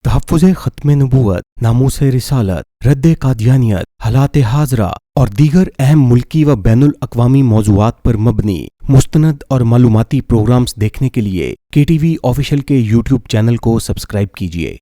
تحفظ ختم نبوت، ناموس رسالت، رد قادیانیت، حالات حاضرہ اور دیگر اہم ملکی و بین الاقوامی موضوعات پر مبنی مستند اور معلوماتی پروگرامز دیکھنے کے لیے KTV آفیشل کے YouTube چینل کو سبسکرائب کیجیے۔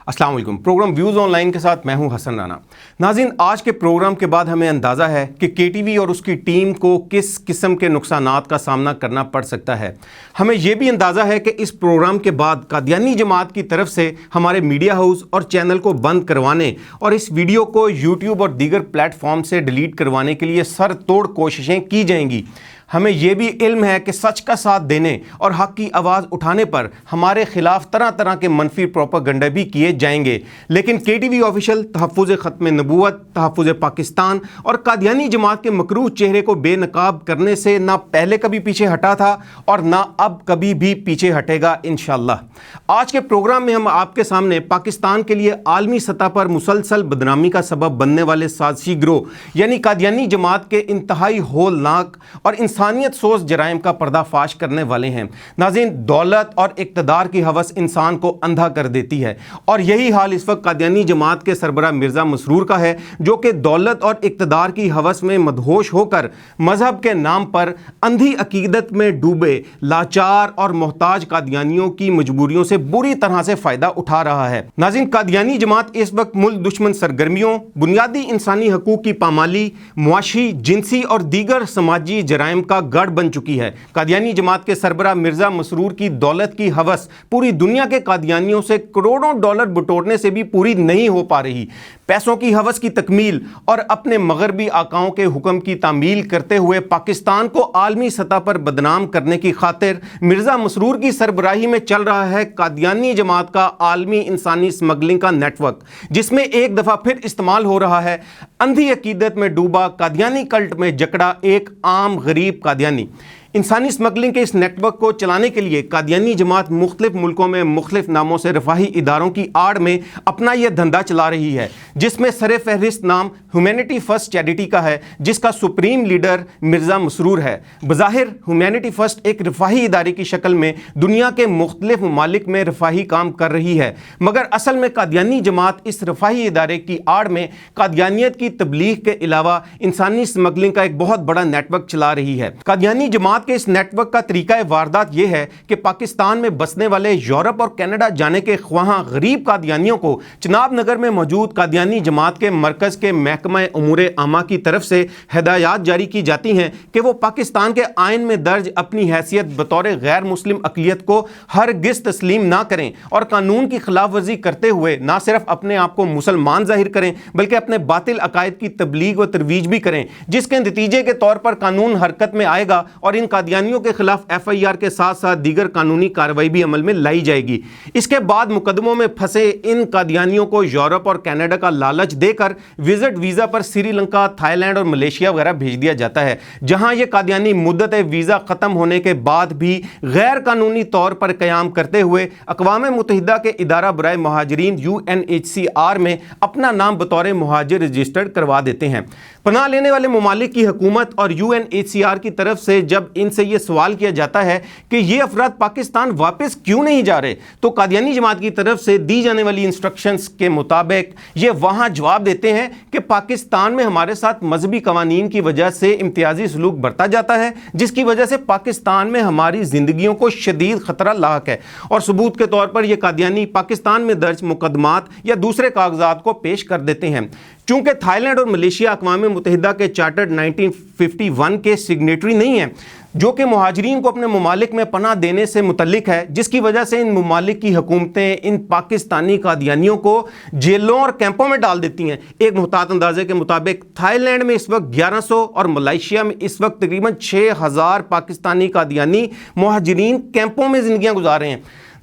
السلام علیکم۔ پروگرام ویوز آن لائن کے ساتھ میں ہوں حسن رانا۔ ناظرین، آج کے پروگرام کے بعد ہمیں اندازہ ہے کہ KTV اور اس کی ٹیم کو کس قسم کے نقصانات کا سامنا کرنا پڑ سکتا ہے۔ ہمیں یہ بھی اندازہ ہے کہ اس پروگرام کے بعد قادیانی جماعت کی طرف سے ہمارے میڈیا ہاؤس اور چینل کو بند کروانے اور اس ویڈیو کو YouTube اور دیگر پلیٹ فارم سے ڈیلیٹ کروانے کے لیے سر توڑ کوششیں کی جائیں گی۔ ہمیں یہ بھی علم ہے کہ سچ کا ساتھ دینے اور حق کی آواز اٹھانے پر ہمارے خلاف طرح طرح کے منفی پروپیگنڈے بھی کیے جائیں گے، لیکن KTV آفیشل تحفظ ختم نبوت، تحفظ پاکستان اور قادیانی جماعت کے مکروہ چہرے کو بے نقاب کرنے سے نہ پہلے کبھی پیچھے ہٹا تھا اور نہ اب کبھی بھی پیچھے ہٹے گا انشاءاللہ۔ آج کے پروگرام میں ہم آپ کے سامنے پاکستان کے لیے عالمی سطح پر مسلسل بدنامی کا سبب بننے والے سازشی گروہ یعنی قادیانی جماعت کے انتہائی ہولناک اور انسانیت سوز جرائم کا پردہ فاش کرنے والے ہیں۔ ناظرین، دولت اور اقتدار کی ہوس انسان کو اندھا کر دیتی ہے، اور یہی حال اس وقت قادیانی جماعت کے سربراہ مرزا مسرور کا ہے، جو کہ دولت اور اقتدار کی ہوس میں مدہوش ہو کر مذہب کے نام پر اندھی عقیدت میں ڈوبے لاچار اور محتاج قادیانیوں کی مجبوریوں سے بری طرح سے فائدہ اٹھا رہا ہے۔ ناظرین، قادیانی جماعت اس وقت ملک دشمن سرگرمیوں، بنیادی انسانی حقوق کی پامالی، معاشی، جنسی اور دیگر سماجی جرائم کا گڑھ بن چکی ہے۔ قادیانی جماعت کے سربراہ مرزا مسرور کی دولت کی ہوس پوری دنیا کے قادیانیوں سے کروڑوں ڈالر بٹورنے سے بھی پوری نہیں ہو پا رہی۔ پیسوں کی ہوس کی تکمیل اور اپنے مغربی آقاؤں کے حکم کی تعمیل کرتے ہوئے پاکستان کو عالمی سطح پر بدنام کرنے کی خاطر مرزا مسرور کی سربراہی میں چل رہا ہے قادیانی جماعت کا عالمی انسانی اسمگلنگ کا نیٹ ورک، جس میں ایک دفعہ پھر استعمال ہو رہا ہے اندھی عقیدت میں ڈوبا قادیانی کلٹ میں جکڑا ایک عام غریب قادیانی۔ انسانی اسمگلنگ کے اس نیٹ ورک کو چلانے کے لیے قادیانی جماعت مختلف ملکوں میں مختلف ناموں سے رفاہی اداروں کی آڑ میں اپنا یہ دھندا چلا رہی ہے، جس میں سر فہرست نام ہیومینٹی فرسٹ چیریٹی کا ہے، جس کا سپریم لیڈر مرزا مسرور ہے۔ بظاہر ہیومینٹی فرسٹ ایک رفاہی ادارے کی شکل میں دنیا کے مختلف ممالک میں رفاہی کام کر رہی ہے، مگر اصل میں قادیانی جماعت اس رفاہی ادارے کی آڑ میں قادیانیت کی تبلیغ کے علاوہ انسانی اسمگلنگ کا ایک بہت بڑا نیٹ ورک چلا رہی ہے۔ قادیانی جماعت کے اس نیٹ ورک کا طریقہ واردات یہ ہے کہ پاکستان میں بسنے والے یورپ اور کینیڈا جانے کے خواہاں غریب قادیانیوں کو چناب نگر میں موجود قادیانی جماعت کے مرکز کے محکمہ امور عامہ کی طرف سے ہدایات جاری کی جاتی ہیں کہ وہ پاکستان کے آئین میں درج اپنی حیثیت بطور غیر مسلم اقلیت کو ہرگز تسلیم نہ کریں اور قانون کی خلاف ورزی کرتے ہوئے نہ صرف اپنے آپ کو مسلمان ظاہر کریں بلکہ اپنے باطل عقائد کی تبلیغ و ترویج بھی کریں، جس کے نتیجے کے طور پر قانون حرکت میں آئے گا اور ان قادیانیوں کے خلاف FIR کے ساتھ ساتھ دیگر قانونی کارروائی بھی عمل میں لائی جائے گی۔ اس کے بعد مقدموں میں پھنسے ان قادیانیوں کو یورپ اور کینیڈا کا لالچ دے کر وزٹ ویزا پر سری لنکا، تھائی لینڈ اور ملیشیا وغیرہ بھیج دیا جاتا ہے، جہاں یہ قادیانی مدت ویزا ختم ہونے کے بعد بھی غیر قانونی طور پر قیام کرتے ہوئے اقوام متحدہ کے ادارہ برائے مہاجرین UNHCR میں اپنا نام بطور مہاجر رجسٹرڈ کروا دیتے ہیں۔ پناہ لینے والے ممالک کی حکومت اور UNHCR کی طرف سے جب ان سے یہ سوال کیا جاتا ہے کہ یہ افراد پاکستان واپس کیوں نہیں جا رہے، تو قادیانی جماعت کی طرف سے دی جانے والی انسٹرکشنز کے مطابق یہ وہاں جواب دیتے ہیں کہ پاکستان میں ہمارے ساتھ مذہبی قوانین کی وجہ سے امتیازی سلوک برتا جاتا ہے، جس کی وجہ سے پاکستان میں ہماری زندگیوں کو شدید خطرہ لاحق ہے، اور ثبوت کے طور پر یہ قادیانی پاکستان میں درج مقدمات یا دوسرے کاغذات کو پیش کر دیتے ہیں۔ چونکہ تھائی لینڈ اور ملیشیا اقوام متحدہ کے چارٹر 1951 کے سگنیٹری نہیں ہیں، جو کہ مہاجرین کو اپنے ممالک میں پناہ دینے سے متعلق ہے، جس کی وجہ سے ان ممالک کی حکومتیں ان پاکستانی قادیانیوں کو جیلوں اور کیمپوں میں ڈال دیتی ہیں۔ ایک محتاط اندازے کے مطابق تھائی لینڈ میں اس وقت 1100 اور ملائیشیا میں اس وقت تقریباً 6000 پاکستانی قادیانی مہاجرین کیمپوں میں زندگیاں گزار رہے ہیں۔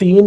3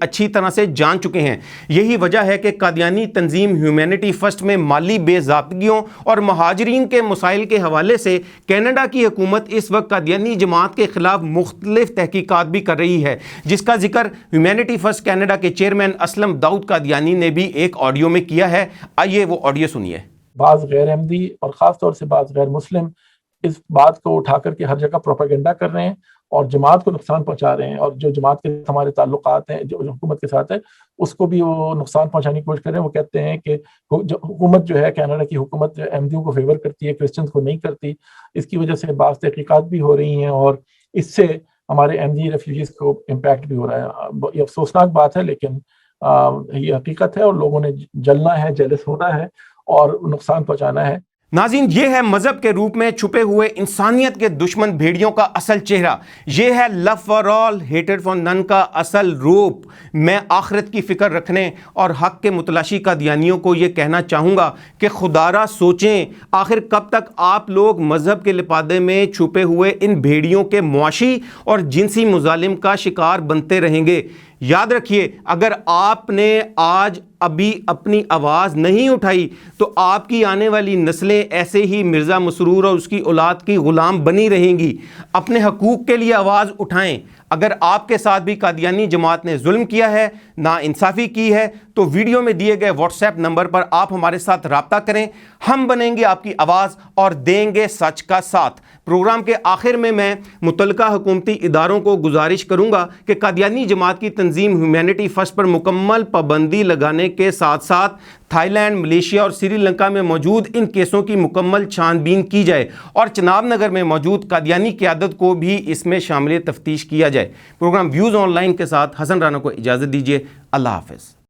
اچھی طرح سے جان چکے ہیں۔ یہی وجہ ہے کہ قادیانی تنظیم ہیومینٹی فرسٹ میں مالی بے ضابطگیوں اور مہاجرین کے مسائل کے حوالے سے کینیڈا کی حکومت اس وقت قادیانی جماعت کے خلاف مختلف تحقیقات بھی کر رہی ہے، جس کا ذکر ہیومینٹی فرسٹ کینیڈا کے چیئرمین اسلم داؤد قادیانی نے بھی ایک آڈیو میں کیا ہے۔ آئیے وہ آڈیو سنیے۔ بعض غیر احمدی اور خاص طور سے بعض غیر مسلم اس بات کو اٹھا کر کے ہر جگہ پروپیگنڈا کر رہے ہیں اور جماعت کو نقصان پہنچا رہے ہیں، اور جو جماعت کے ہمارے تعلقات ہیں جو حکومت کے ساتھ ہے اس کو بھی وہ نقصان پہنچانے کی کوشش کر رہے ہیں۔ وہ کہتے ہیں کہ حکومت جو ہے کینیڈا کی حکومت جو احمدیوں کو فیور کرتی ہے، کرسچنز کو نہیں کرتی۔ اس کی وجہ سے بعض تحقیقات بھی ہو رہی ہیں اور اس سے ہمارے احمدی ریفیوجیز کو امپیکٹ بھی ہو رہا ہے۔ یہ افسوسناک بات ہے، لیکن یہ حقیقت ہے اور لوگوں نے جلنا ہے، جیلس ہونا ہے اور نقصان پہنچانا ہے۔ ناظرین، یہ ہے مذہب کے روپ میں چھپے ہوئے انسانیت کے دشمن بھیڑیوں کا اصل چہرہ۔ یہ ہے لو فار آل ہیٹڈ فار نن کا اصل روپ۔ میں آخرت کی فکر رکھنے اور حق کے متلاشی قادیانیوں کو یہ کہنا چاہوں گا کہ خدا را سوچیں، آخر کب تک آپ لوگ مذہب کے لپادے میں چھپے ہوئے ان بھیڑیوں کے معاشی اور جنسی مظالم کا شکار بنتے رہیں گے؟ یاد رکھیے، اگر آپ نے آج ابھی اپنی آواز نہیں اٹھائی تو آپ کی آنے والی نسلیں ایسے ہی مرزا مسرور اور اس کی اولاد کی غلام بنی رہیں گی۔ اپنے حقوق کے لیے آواز اٹھائیں۔ اگر آپ کے ساتھ بھی قادیانی جماعت نے ظلم کیا ہے، ناانصافی کی ہے، تو ویڈیو میں دیے گئے واٹس ایپ نمبر پر آپ ہمارے ساتھ رابطہ کریں۔ ہم بنیں گے آپ کی آواز اور دیں گے سچ کا ساتھ۔ پروگرام کے آخر میں متعلقہ حکومتی اداروں کو گزارش کروں گا کہ قادیانی جماعت کی تنظیم ہیومینٹی فرسٹ پر مکمل پابندی لگانے کے ساتھ ساتھ تھائی لینڈ، ملیشیا اور سری لنکا میں موجود ان کیسوں کی مکمل چھان بین کی جائے اور چناب نگر میں موجود قادیانی قیادت کو بھی اس میں شامل تفتیش کیا جائے۔ پروگرام ویوز آن لائن کے ساتھ حسن رانا کو اجازت دیجیے۔ اللہ حافظ۔